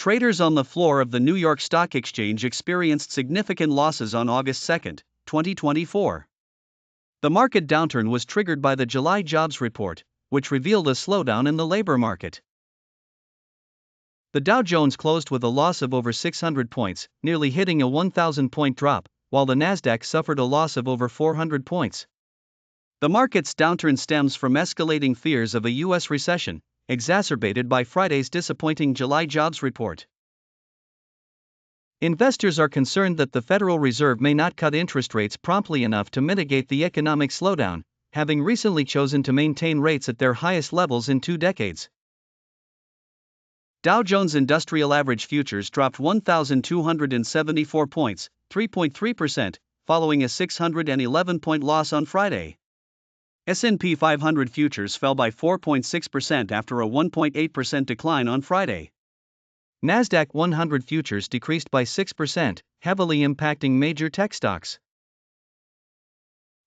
Traders on the floor of the New York Stock Exchange experienced significant losses on August 2, 2024. The market downturn was triggered by the July jobs report, which revealed a slowdown in the labor market. The Dow Jones closed with a loss of over 600 points, nearly hitting a 1,000-point drop, while the Nasdaq suffered a loss of over 400 points. The market's downturn stems from escalating fears of a U.S. recession, exacerbated by Friday's disappointing July jobs report. Investors are concerned that the Federal Reserve may not cut interest rates promptly enough to mitigate the economic slowdown, having recently chosen to maintain rates at their highest levels in 2 decades. Dow Jones Industrial Average Futures dropped 1,274 points, 3.3%, following a 611-point loss on Friday. S&P 500 futures fell by 4.6% after a 1.8% decline on Friday. Nasdaq 100 futures decreased by 6%, heavily impacting major tech stocks.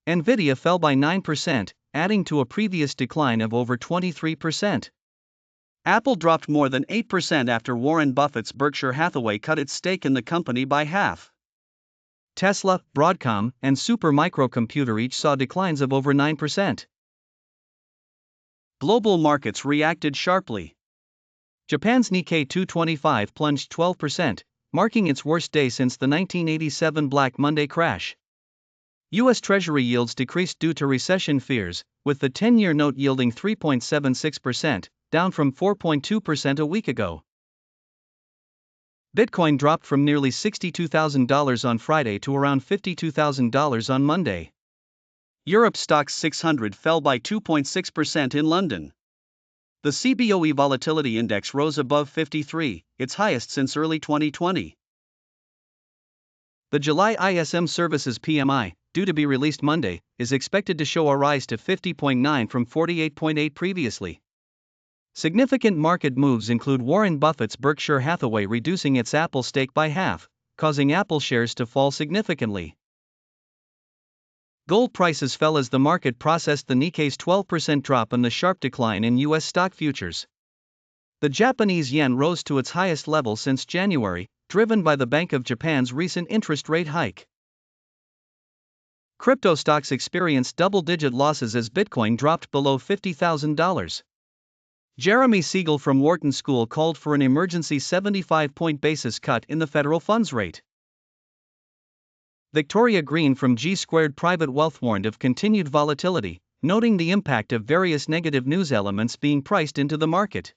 Nvidia fell by 9%, adding to a previous decline of over 23%. Apple dropped more than 8% after Warren Buffett's Berkshire Hathaway cut its stake in the company by half. Tesla, Broadcom, and Super Microcomputer each saw declines of over 9%. Global markets reacted sharply. Japan's Nikkei 225 plunged 12%, marking its worst day since the 1987 Black Monday crash. U.S. Treasury yields decreased due to recession fears, with the 10-year note yielding 3.76%, down from 4.2% a week ago. Bitcoin dropped from nearly $62,000 on Friday to around $52,000 on Monday. Europe's Stoxx 600 fell by 2.6% in London. The CBOE Volatility Index rose above 53, its highest since early 2020. The July ISM Services PMI, due to be released Monday, is expected to show a rise to 50.9 from 48.8 previously. Significant market moves include Warren Buffett's Berkshire Hathaway reducing its Apple stake by half, causing Apple shares to fall significantly. Gold prices fell as the market processed the Nikkei's 12% drop and the sharp decline in U.S. stock futures. The Japanese yen rose to its highest level since January, driven by the Bank of Japan's recent interest rate hike. Crypto stocks experienced double-digit losses as Bitcoin dropped below $50,000. Jeremy Siegel from Wharton School called for an emergency 75-point basis cut in the federal funds rate. Victoria Green from G-Squared Private Wealth warned of continued volatility, noting the impact of various negative news elements being priced into the market.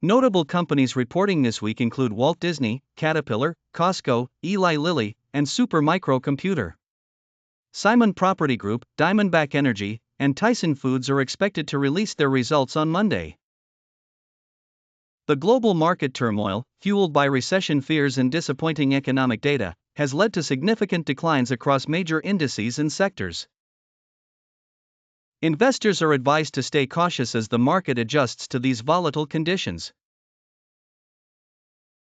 Notable companies reporting this week include Walt Disney, Caterpillar, Costco, Eli Lilly, and Super Microcomputer. Simon Property Group, Diamondback Energy, and Tyson Foods are expected to release their results on Monday. The global market turmoil, fueled by recession fears and disappointing economic data, has led to significant declines across major indices and sectors. Investors are advised to stay cautious as the market adjusts to these volatile conditions.